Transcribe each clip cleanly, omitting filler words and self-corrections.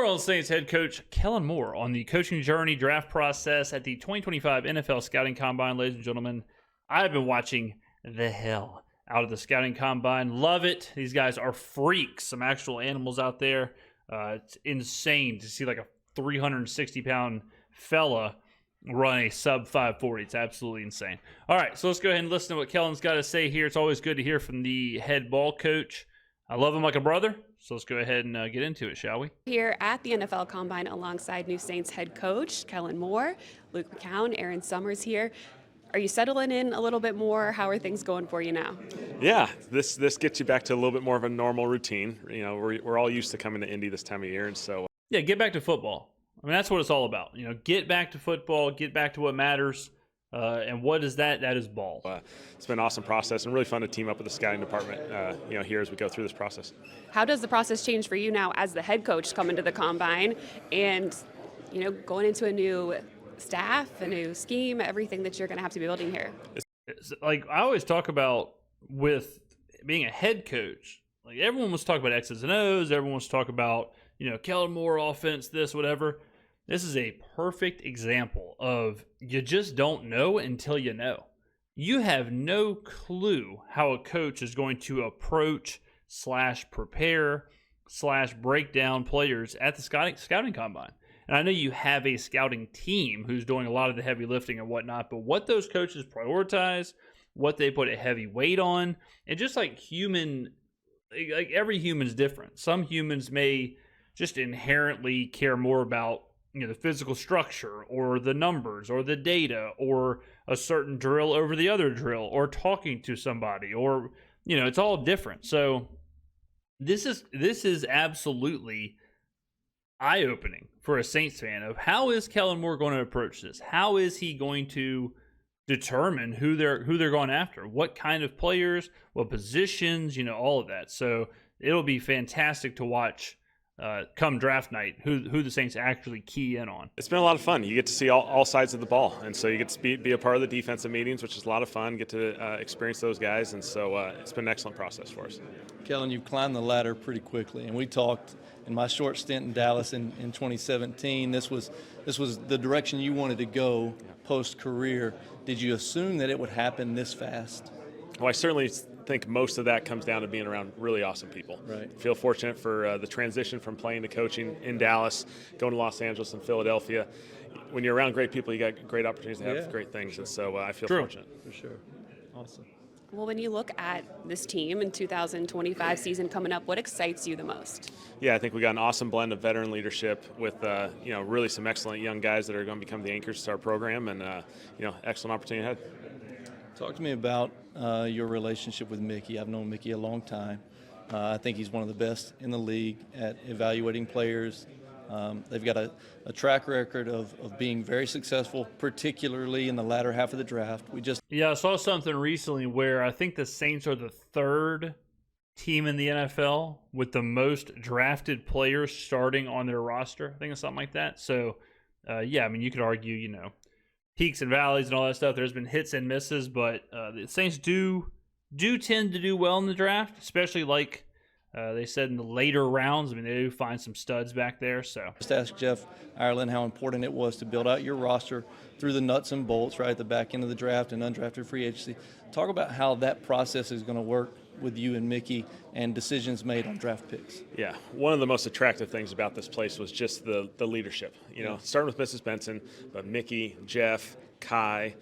Orleans Saints head coach Kellen Moore on the coaching journey draft process at the 2025 NFL Scouting Combine. Ladies and gentlemen, I've been watching the hell out of the Scouting Combine. Love it. These guys are freaks, some actual animals out there. It's insane to see like a 360-pound fella run a sub 540. It's absolutely insane. All right, so let's go ahead and listen to what Kellen's got to say here. It's always good to hear from the head ball coach. I love him like a brother, so let's go ahead and get into it, shall we? Here at the NFL Combine alongside new Saints head coach Kellen Moore, Luke McCown, Aaron Summers here. Are you settling in a little bit more? How are things going for you now? Yeah, this gets you back to a little bit more of a normal routine. You know, we're all used to coming to Indy this time of year, and so yeah, get back to football. I mean, that's what it's all about. You know, get back to football, get back to what matters. And what is that? That is ball. It's been an awesome process and really fun to team up with the scouting department, here as we go through this process. How does the process change for you now as the head coach coming to the Combine and, going into a new staff, a new scheme, everything that you're going to have to be building here? It's like I always talk about with being a head coach, like everyone wants to talk about X's and O's. Everyone wants to talk about, Kellen Moore offense, this, whatever. This is a perfect example of you just don't know until you know. You have no clue how a coach is going to approach / prepare / break down players at the scouting combine. And I know you have a scouting team who's doing a lot of the heavy lifting and whatnot, but what those coaches prioritize, what they put a heavy weight on, and just like every human's different. Some humans may just inherently care more about the physical structure or the numbers or the data or a certain drill over the other drill or talking to somebody or, it's all different. So this is absolutely eye-opening for a Saints fan of how is Kellen Moore going to approach this? How is he going to determine who they're going after? What kind of players, what positions, all of that. So it'll be fantastic to watch come draft night, who the Saints actually key in on. It's been a lot of fun. You get to see all sides of the ball, and so you get to be a part of the defensive meetings, which is a lot of fun. Get to experience those guys, and so it's been an excellent process for us. Kellen, you've climbed the ladder pretty quickly, and we talked in my short stint in Dallas in 2017. This was the direction you wanted to go post-career. Did you assume that it would happen this fast? Well, I certainly think most of that comes down to being around really awesome people. Right. I feel fortunate for the transition from playing to coaching in Dallas, going to Los Angeles and Philadelphia. When you're around great people, you got great opportunities to have great things, and so I feel fortunate. For sure. Awesome. Well, when you look at this team in 2025 season coming up, what excites you the most? Yeah, I think we got an awesome blend of veteran leadership with really some excellent young guys that are going to become the anchors to our program, and excellent opportunity ahead. Talk to me about your relationship with Mickey. I've known Mickey a long time. I think he's one of the best in the league at evaluating players. They've got a track record of being very successful, particularly in the latter half of the draft. I saw something recently where I think the Saints are the third team in the NFL with the most drafted players starting on their roster. I think it's something like that. So, you could argue, peaks and valleys and all that stuff. There's been hits and misses, but the Saints do tend to do well in the draft, especially like they said in the later rounds. I mean, they do find some studs back there. So just ask Jeff Ireland how important it was to build out your roster through the nuts and bolts right at the back end of the draft and undrafted free agency. Talk about how that process is going to work with you and Mickey and decisions made on draft picks. Yeah, one of the most attractive things about this place was just the leadership. Starting with Mrs. Benson, but Mickey, Jeff, Kai,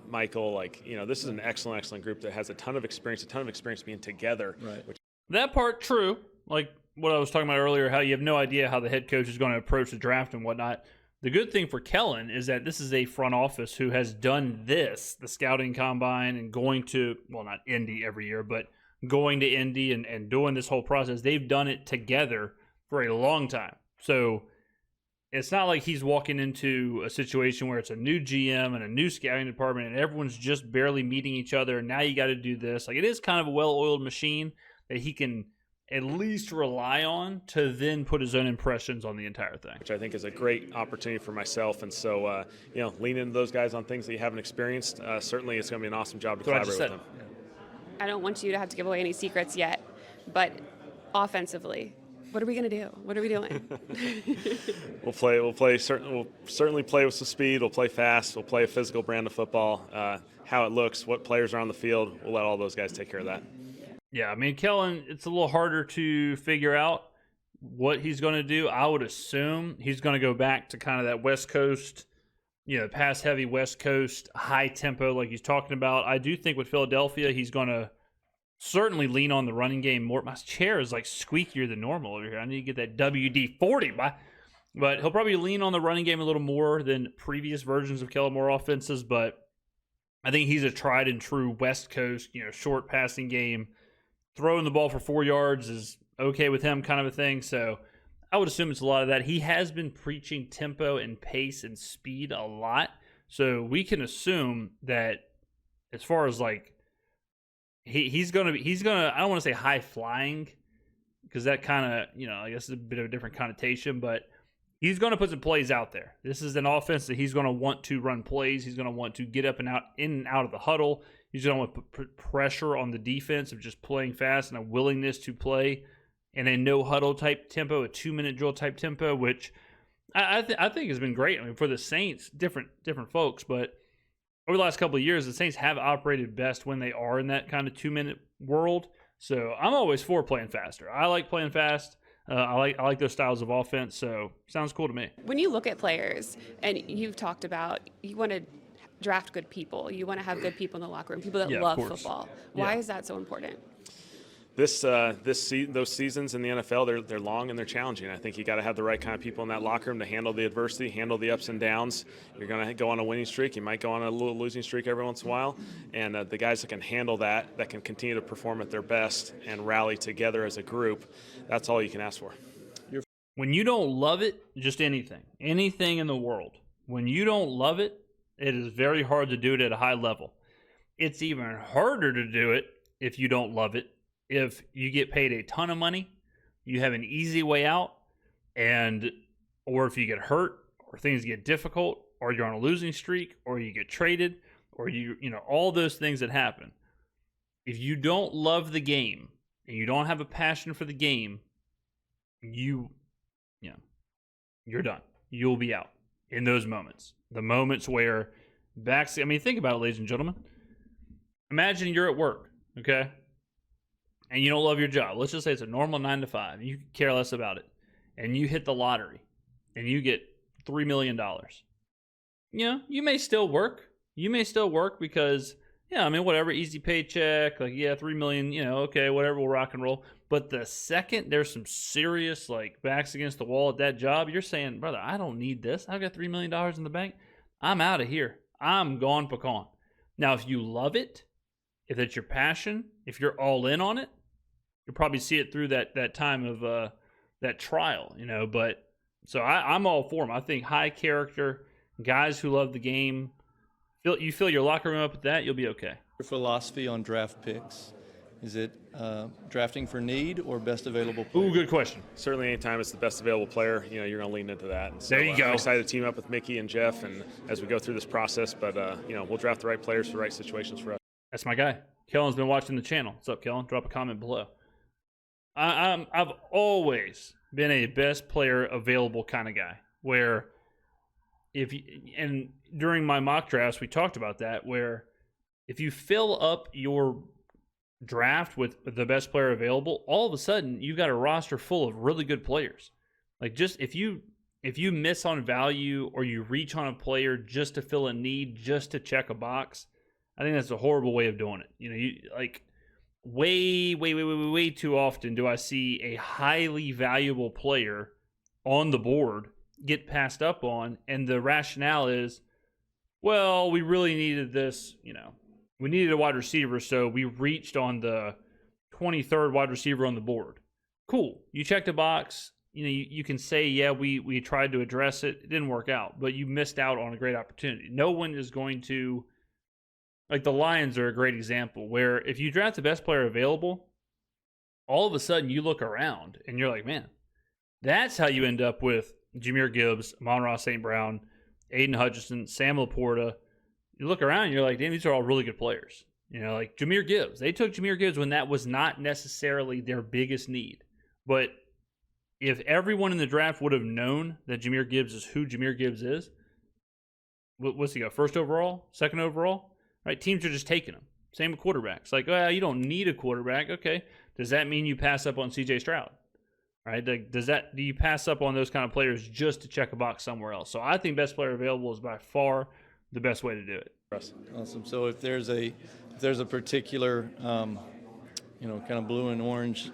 Michael, this is an excellent group that has a ton of experience being together. Right. That part, true. Like what I was talking about earlier, how you have no idea how the head coach is going to approach the draft and whatnot. The good thing for Kellen is that this is a front office who has done the scouting combine and going to, not Indy every year, but going to Indy and doing this whole process. They've done it together for a long time. So it's not like he's walking into a situation where it's a new GM and a new scouting department and everyone's just barely meeting each other. And now you got to do this. Like, it is kind of a well-oiled machine that he can at least rely on to then put his own impressions on the entire thing. Which I think is a great opportunity for myself. And so, lean into those guys on things that you haven't experienced. Certainly it's going to be an awesome job to collaborate with them. I don't want you to have to give away any secrets yet, but offensively, what are we going to do? What are we doing? We'll certainly play with some speed. We'll play fast. We'll play a physical brand of football. How it looks, what players are on the field, we'll let all those guys take care of that. Yeah, I mean, Kellen, it's a little harder to figure out what he's going to do. I would assume he's going to go back to kind of that West Coast, pass-heavy West Coast, high tempo like he's talking about. I do think with Philadelphia, he's going to certainly lean on the running game more. My chair is like squeakier than normal over here. I need to get that WD-40. But he'll probably lean on the running game a little more than previous versions of Kellen Moore offenses, but I think he's a tried and true West Coast, short passing game. Throwing the ball for 4 yards is okay with him, kind of a thing. So I would assume it's a lot of that. He has been preaching tempo and pace and speed a lot. So we can assume that as far as like he's gonna I don't want to say high flying because that kind of I guess is a bit of a different connotation, but he's going to put some plays out there. This is an offense that he's going to want to run plays. He's going to want to get up and out, in and out of the huddle. He's going to want to put pressure on the defense of just playing fast and a willingness to play in a no huddle type tempo, a 2-minute drill type tempo, which I think has been great. I mean, for the Saints, different folks, but over the last couple of years, the Saints have operated best when they are in that kind of 2-minute world. So I'm always for playing faster. I like playing fast. I like those styles of offense, so sounds cool to me. When you look at players, and you've talked about you want to draft good people, you want to have good people in the locker room, people that love football. Why is that so important? Those seasons in the NFL, they're long and they're challenging. I think you got to have the right kind of people in that locker room to handle the adversity, handle the ups and downs. You're going to go on a winning streak. You might go on a little losing streak every once in a while. And the guys that can handle that can continue to perform at their best and rally together as a group, that's all you can ask for. When you don't love it, just anything in the world, when you don't love it, it is very hard to do it at a high level. It's even harder to do it if you don't love it. If you get paid a ton of money, you have an easy way out, or if you get hurt, or things get difficult, or you're on a losing streak, or you get traded, or all those things that happen. If you don't love the game and you don't have a passion for the game, you're done. You'll be out in those moments. The moments where think about it, ladies and gentlemen. Imagine you're at work, okay? And you don't love your job. Let's just say it's a normal 9 to 5. You care less about it. And you hit the lottery and you get $3 million. You may still work. You may still work because, whatever, easy paycheck, $3 million, okay, whatever, we'll rock and roll. But the second there's some serious, backs against the wall at that job, you're saying, brother, I don't need this. I've got $3 million in the bank. I'm out of here. I'm gone pecan. Now, if you love it, if it's your passion, if you're all in on it, you'll probably see it through that time of that trial, But so I'm all for them. I think high character guys who love the game. You fill your locker room up with that, you'll be okay. Your philosophy on draft picks, is it drafting for need or best available player? Ooh, good question. Certainly, anytime it's the best available player, you're going to lean into that. And so, there you go. I'm excited to team up with Mickey and Jeff, and as we go through this process. But we'll draft the right players for the right situations for us. That's my guy. Kellen's been watching the channel. What's up, Kellen? Drop a comment below. I've always been a best player available kind of guy. Where and during my mock drafts, we talked about that. Where if you fill up your draft with the best player available, all of a sudden you've got a roster full of really good players. Just if you miss on value or you reach on a player just to fill a need, just to check a box, I think that's a horrible way of doing it. Way too often do I see a highly valuable player on the board get passed up on, and the rationale is, well, we really needed this, we needed a wide receiver, so we reached on the 23rd wide receiver on the board. Cool. You checked a box. You can say, yeah, we tried to address it. It didn't work out, but you missed out on a great opportunity. No one is going to, the Lions are a great example, where if you draft the best player available, all of a sudden you look around and you're like, man, that's how you end up with Jahmyr Gibbs, Amon-Ra St. Brown, Aiden Hutchinson, Sam Laporta. You look around and you're like, damn, these are all really good players. Jahmyr Gibbs. They took Jahmyr Gibbs when that was not necessarily their biggest need. But if everyone in the draft would have known that Jahmyr Gibbs is who Jahmyr Gibbs is, what's he go? First overall, second overall, right? Teams are just taking him. Same with quarterbacks. Like, well, you don't need a quarterback. Okay, does that mean you pass up on C.J. Stroud? Right? Like, do you pass up on those kind of players just to check a box somewhere else? So I think best player available is by far the best way to do it. Awesome. So if there's a particular kind of blue and orange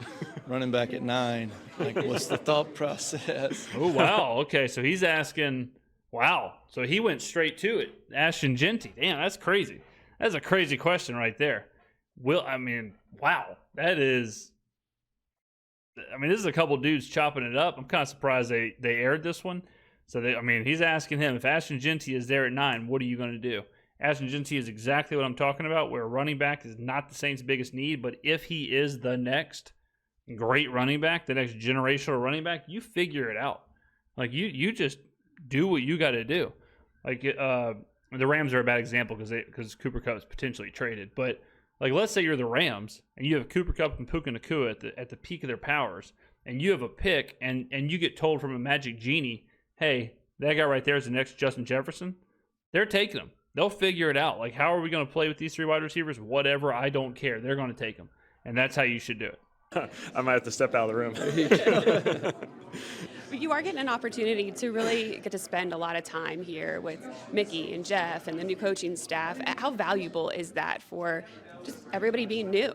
running back at 9, like what's the thought process? Oh wow. Okay, so he's asking. Wow. So he went straight to it. Ashton Genty. Damn, that's crazy. That's a crazy question right there. Wow. That is. This is a couple dudes chopping it up. I'm kind of surprised they aired this one. So he's asking him, if Ashton Genty is there at 9, what are you going to do? Ashton Genty is exactly what I'm talking about, where running back is not the Saints' biggest need, but if he is the next great running back, the next generational running back, you figure it out. Like, you just do what you got to do. Like, the Rams are a bad example because Cooper Kupp is potentially traded. But, like, let's say you're the Rams and you have Cooper Kupp and Puka Nacua at the peak of their powers, and you have a pick and you get told from a magic genie, hey, that guy right there is the next Justin Jefferson. They're taking him. They'll figure it out. Like, how are we going to play with these 3 wide receivers? Whatever, I don't care. They're going to take them. And that's how you should do it. I might have to step out of the room. But you are getting an opportunity to really get to spend a lot of time here with Mickey and Jeff and the new coaching staff. How valuable is that for just everybody being new?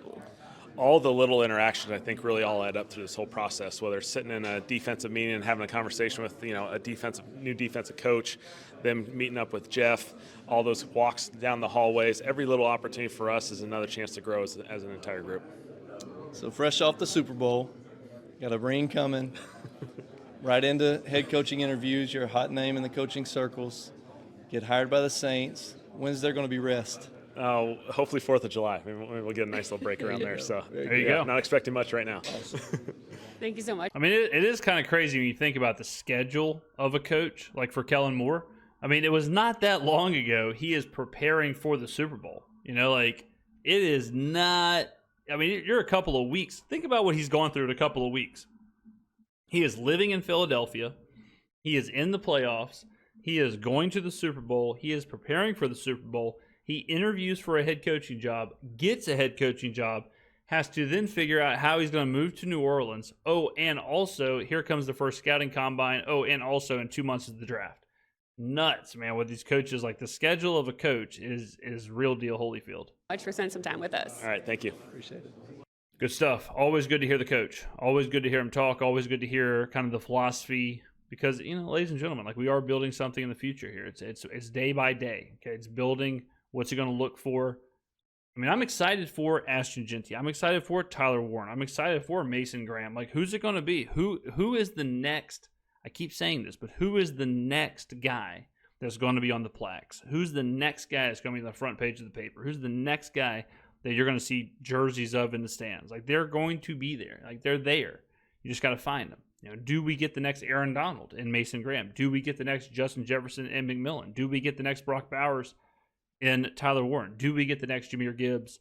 All the little interactions, I think, really all add up through this whole process, whether it's sitting in a defensive meeting and having a conversation with, a new defensive coach, them meeting up with Jeff, all those walks down the hallways. Every little opportunity for us is another chance to grow as an entire group. So fresh off the Super Bowl, got a ring coming, right into head coaching interviews. You're a hot name in the coaching circles. Get hired by the Saints. When's there going to be rest? Hopefully 4th of July. Maybe we'll get a nice little break around there. So there you go. Not expecting much right now. Awesome. Thank you so much. It is kind of crazy when you think about the schedule of a coach, like for Kellen Moore. It was not that long ago he is preparing for the Super Bowl. It is not. You're a couple of weeks. Think about what he's gone through in a couple of weeks. He is living in Philadelphia. He is in the playoffs. He is going to the Super Bowl. He is preparing for the Super Bowl. He interviews for a head coaching job, gets a head coaching job, has to then figure out how he's going to move to New Orleans. Oh, and also, here comes the first scouting combine. Oh, and also in 2 months is the draft. Nuts, man, with these coaches. Like, the schedule of a coach is real deal Holyfield. Much for spending some time with us. All right, thank you. Appreciate it. Good stuff. Always good to hear the coach. Always good to hear him talk. Always good to hear kind of the philosophy. Because, ladies and gentlemen, like, we are building something in the future here. It's day by day. Okay, it's building. What's he going to look for? I'm excited for Ashton Genty. I'm excited for Tyler Warren. I'm excited for Mason Graham. Like, who's it going to be? Who is the next? I keep saying this, but who is the next guy that's going to be on the plaques? Who's the next guy that's going to be on the front page of the paper? Who's the next guy that you're going to see jerseys of in the stands? Like, they're going to be there. Like, they're there. You just got to find them. Do we get the next Aaron Donald and Mason Graham? Do we get the next Justin Jefferson and McMillan? Do we get the next Brock Bowers and Tyler Warren? Do we get the next Jahmyr Gibbs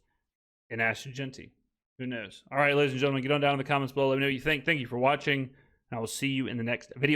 and Ashton Genty? Who knows? All right, ladies and gentlemen, get on down in the comments below. Let me know what you think. Thank you for watching. I will see you in the next video.